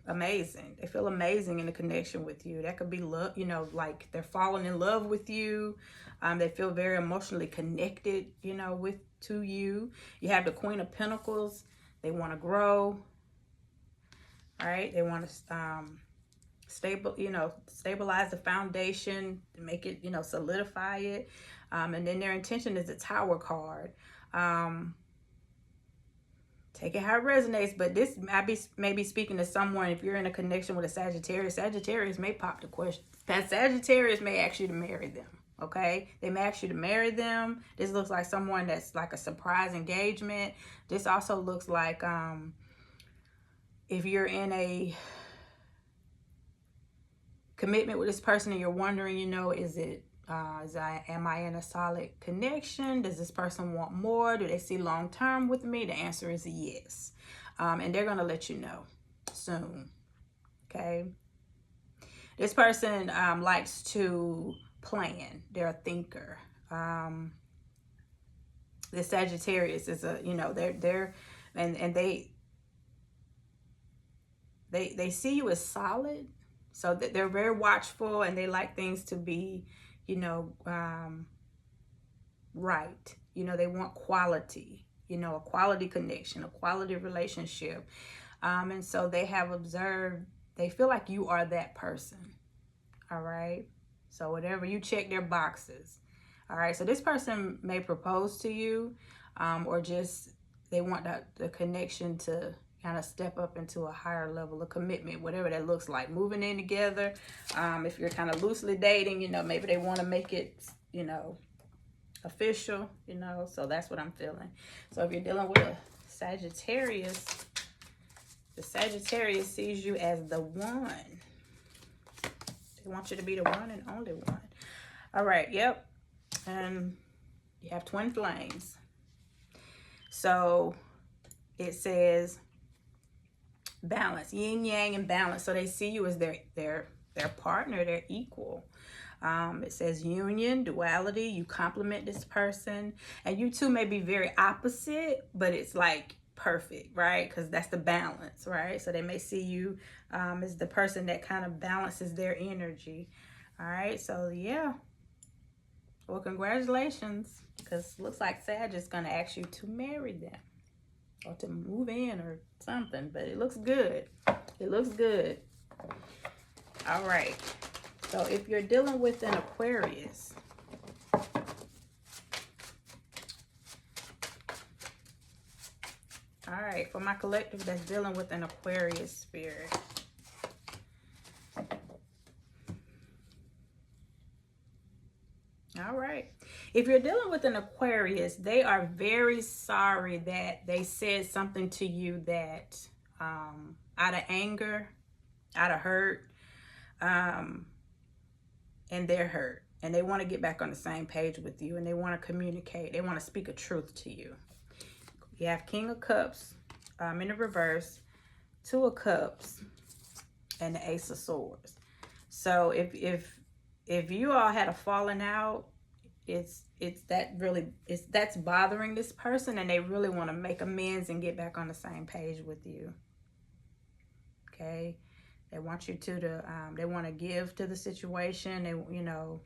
amazing. They feel amazing in the connection with you. That could be love, you know, like they're falling in love with you. They feel very emotionally connected, you know, to you. You have the Queen of Pentacles. They want to grow. All right. They want to stabilize the foundation, make it, you know, solidify it. And then their intention is the Tower card. Take it how it resonates, but this may be speaking to someone. If you're in a connection with a Sagittarius may pop the question. Sagittarius may ask you to marry them, okay? They may ask you to marry them. This looks like someone that's like a surprise engagement. This also looks like if you're in a commitment with this person and you're wondering, you know, am I in a solid connection? Does this person want more? Do they see long term with me? The answer is yes. And they're going to let you know soon. Okay. This person likes to plan. They're a thinker. The Sagittarius is they see you as solid. So that they're very watchful and they like things to be, you know, right. You know, they want quality, you know, a quality connection, a quality relationship. And so they have observed, they feel like you are that person. All right. So whatever, you check their boxes. All right. So this person may propose to you or just they want the connection to kind of step up into a higher level of commitment, whatever that looks like. Moving in together. If you're kind of loosely dating, you know, maybe they want to make it, you know, official, you know. So that's what I'm feeling. So if you're dealing with a Sagittarius, the Sagittarius sees you as the one. They want you to be the one and only one. All right. Yep. And you have twin flames. So it says balance, yin yang and balance. So they see you as their partner, their equal. It says union, duality. You complement this person, and you two may be very opposite, but it's like perfect, right? Because that's the balance, right? So they may see you as the person that kind of balances their energy. All right. So yeah. Well, congratulations, because it looks like Sag is going to ask you to marry them or to move in or something, but it looks good. It looks good. All right. So if you're dealing with an Aquarius, right, for my collective that's dealing with an Aquarius spirit. All right. If you're dealing with an Aquarius, they are very sorry that they said something to you that out of anger, out of hurt, and they're hurt. And they want to get back on the same page with you, and they want to communicate. They want to speak a truth to you. You have King of Cups in the reverse, Two of Cups, and the Ace of Swords. So if you all had a falling out, that's bothering this person, and they really want to make amends and get back on the same page with you. Okay, they want you to they want to give to the situation. They, you know,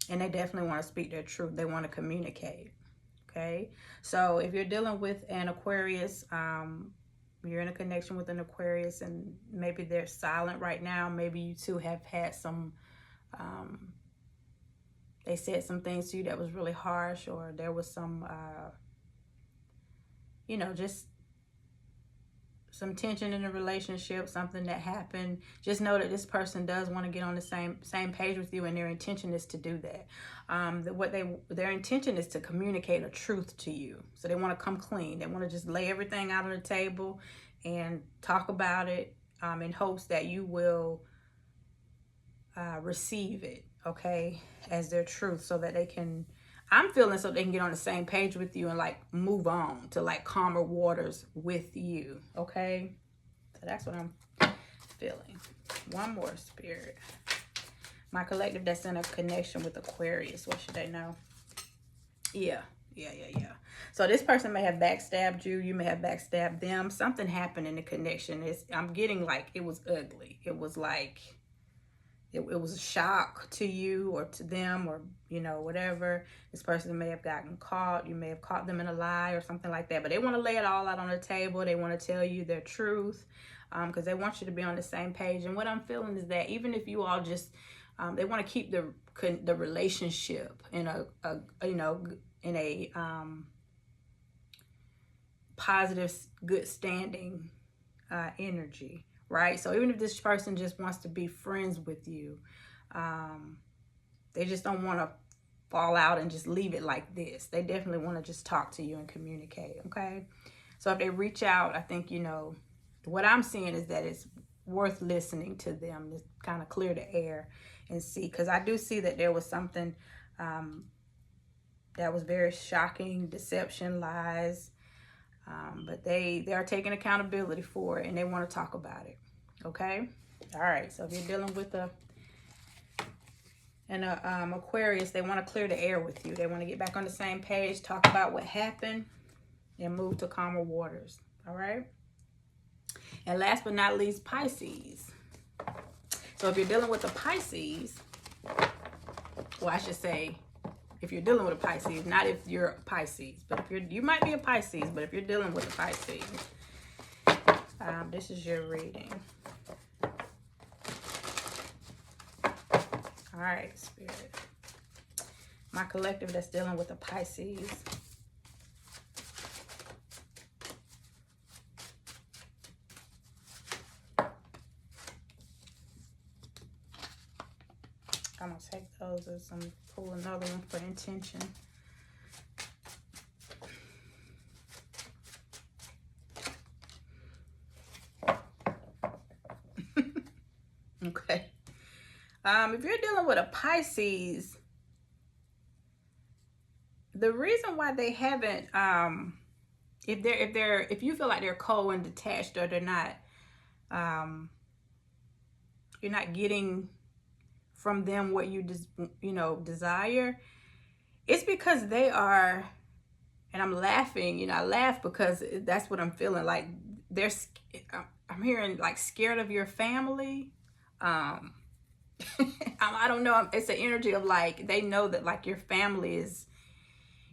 and they definitely want to speak their truth. They want to communicate. Okay, so if you're dealing with an Aquarius, you're in a connection with an Aquarius, and maybe they're silent right now. Maybe you two have had some, they said some things to you that was really harsh, or there was some, you know, just some tension in the relationship, something that happened. Just know that this person does want to get on the same page with you, and their intention is to do that. Their intention is to communicate a truth to you. So they want to come clean. They want to just lay everything out on the table and talk about it in hopes that you will receive it, okay, as their truth, so that they can, I'm feeling, so they can get on the same page with you and like move on to like calmer waters with you, okay? So that's what I'm feeling. One more, Spirit. My collective that's in a connection with Aquarius, what should they know? Yeah. So this person may have backstabbed you. You may have backstabbed them. Something happened in the connection. I'm getting like it was ugly. It was like it was a shock to you or to them, or, you know, whatever. This person may have gotten caught. You may have caught them in a lie or something like that. But they want to lay it all out on the table. They want to tell you their truth, because they want you to be on the same page. And what I'm feeling is that even if you all just, they want to keep the relationship in a you know, in a positive, good standing energy. Right? So even if this person just wants to be friends with you, they just don't want to fall out and just leave it like this. They definitely want to just talk to you and communicate, okay? So if they reach out, I think, you know, what I'm seeing is that it's worth listening to them to kind of clear the air and see. Because I do see that there was something that was very shocking, deception, lies. But they are taking accountability for it, and they want to talk about it. Okay? All right. So if you're dealing with an Aquarius, they want to clear the air with you. They want to get back on the same page, talk about what happened, and move to calmer waters. All right? And last but not least, Pisces. So if you're dealing with a Pisces, well, I should say, if you're dealing with a Pisces, not if you're a Pisces, but if you might be a Pisces, but if you're dealing with a Pisces, this is your reading. All right, Spirit. My collective that's dealing with a Pisces. I'm going to take those as I'm pull another one for intention. Okay. If you're dealing with a Pisces, the reason why they haven't, if you feel like they're cold and detached, or they're not, you're not getting from them what you desire, it's because they are, and I'm laughing, I laugh because that's what I'm feeling like. I'm hearing like scared of your family. I don't know. It's an energy of like, they know that like your family is,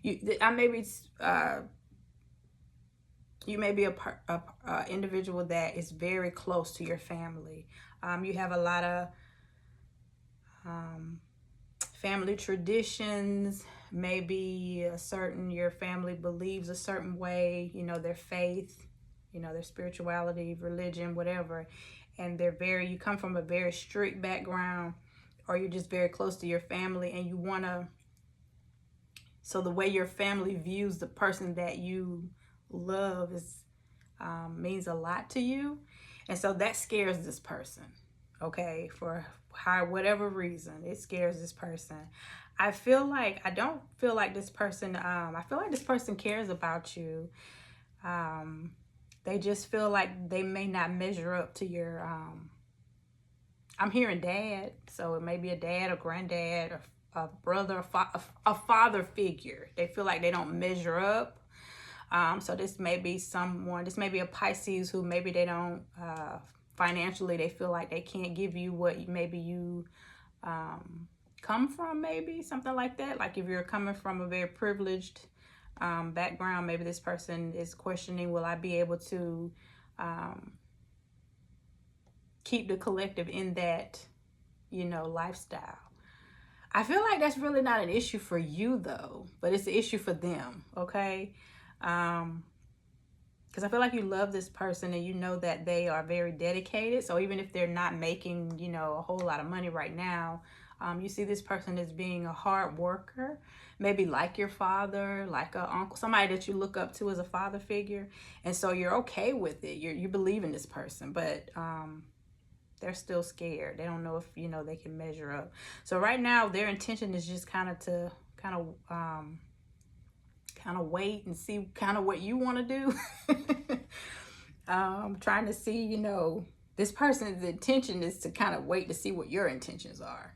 you may be a individual that is very close to your family. You have a lot of family traditions, maybe your family believes a certain way, you know, their faith, you know, their spirituality, religion, whatever. And you come from a very strict background, or you're just very close to your family, and you want to, so the way your family views the person that you love means a lot to you. And so that scares this person, okay? For whatever reason, it scares this person. I don't feel like this person, I feel like this person cares about you. They just feel like they may not measure up to your, I'm hearing dad. So it may be a dad, a granddad, or a brother, a father figure. They feel like they don't measure up. So this may be a Pisces who maybe they don't, financially, they feel like they can't give you what maybe you, come from, maybe something like that. Like if you're coming from a very privileged background, maybe this person is questioning, will I be able to keep the collective in that, you know, lifestyle? I feel like that's really not an issue for you though, but it's an issue for them, okay? Because I feel like you love this person and you know that they are very dedicated. So even if they're not making, you know, a whole lot of money right now, you see this person as being a hard worker, maybe like your father, like a uncle, somebody that you look up to as a father figure. And so you're okay with it. You believe in this person, but they're still scared. They don't know if, you know, they can measure up. So right now their intention is just kind of wait and see kind of what you want to do. Trying to see, you know, this person's intention is to kind of wait to see what your intentions are.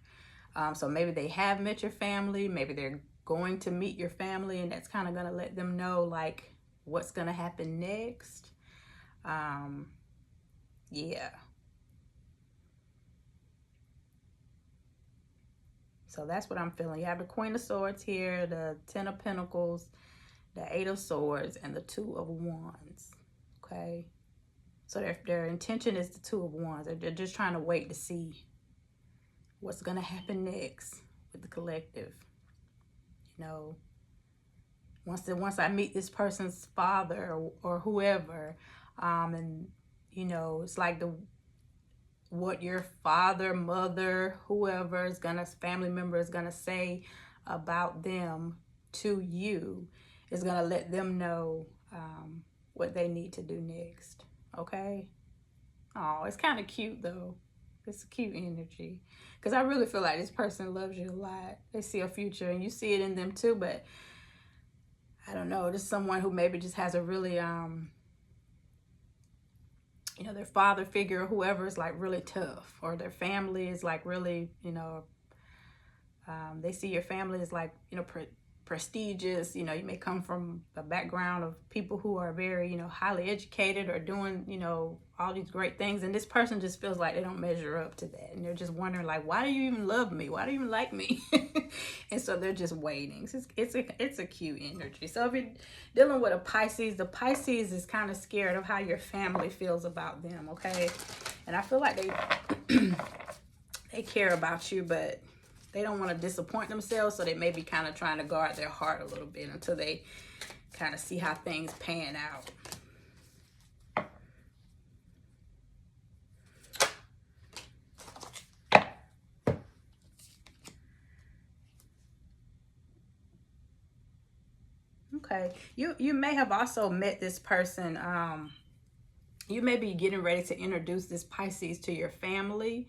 So maybe they have met your family, maybe they're going to meet your family, and that's kind of going to let them know like what's going to happen next. Yeah. So that's what I'm feeling. You have the Queen of Swords here, the Ten of Pentacles, the Eight of Swords, and the Two of Wands. Okay. So their intention is the Two of Wands. They're just trying to wait to see what's going to happen next with the collective. You know, once I meet this person's father or whoever, and, you know, it's like what your father, mother, whoever is family member is gonna say about them to you is gonna let them know what they need to do next. Okay. Oh, it's kind of cute though. It's a cute energy, because I really feel like this person loves you a lot. They see a future, and you see it in them too. But I don't know. This is someone who maybe just has a really you know, their father figure or whoever is like really tough, or their family is like really, you know, they see your family as like, you know, prestigious. You know, you may come from a background of people who are very, you know, highly educated or doing, you know, all these great things, and this person just feels like they don't measure up to that, and they're just wondering like, why do you even love me? Why do you even like me? And so they're just waiting. So it's a cute energy. So if you're dealing with a Pisces, the Pisces is kind of scared of how your family feels about them, okay? And I feel like they care about you, but they don't want to disappoint themselves, so they may be kind of trying to guard their heart a little bit until they kind of see how things pan out. Okay, you may have also met this person. You may be getting ready to introduce this Pisces to your family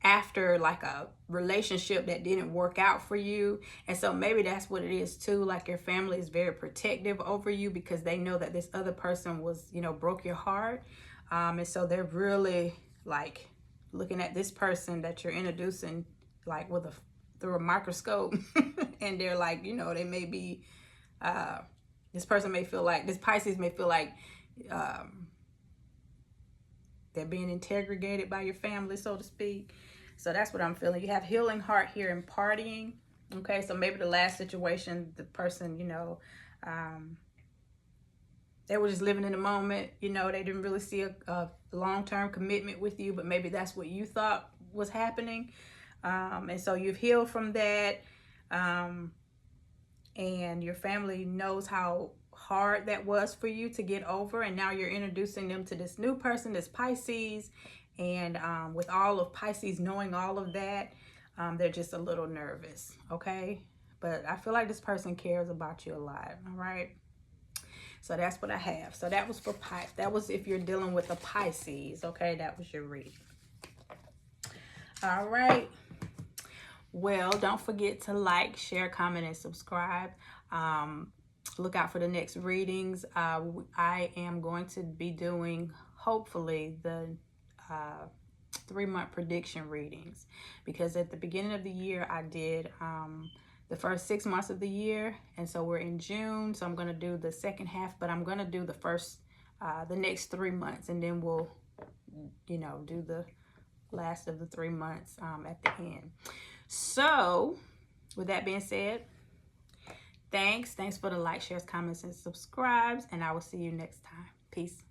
after like a relationship that didn't work out for you. And so maybe that's what it is too. Like your family is very protective over you because they know that this other person was, you know, broke your heart. And so they're really like looking at this person that you're introducing like through a microscope. And they're like, you know, they may be, this Pisces may feel like, they're being interrogated by your family, so to speak. So that's what I'm feeling. You have healing heart here and partying. Okay, so maybe the last situation, the person, you know, they were just living in the moment. You know, they didn't really see a long-term commitment with you, but maybe that's what you thought was happening. And so you've healed from that. and your family knows how hard that was for you to get over, and now you're introducing them to this new person, this Pisces, and with all of Pisces knowing all of that, they're just a little nervous, okay? But I feel like this person cares about you a lot, all right? So that's what I have. So that was for Pisces. That was if you're dealing with a Pisces, okay? That was your reading. All right. Well, don't forget to like, share, comment, and subscribe. Look out for the next readings. I am going to be doing, hopefully, the 3-month prediction readings, because at the beginning of the year I did the first 6 months of the year, and so we're in June, so I'm going to do the second half, but I'm going to do the next 3 months, and then we'll do the last of the 3 months at the end. So with that being said, thanks for the like, shares, comments, and subscribes, and I will see you next time. Peace.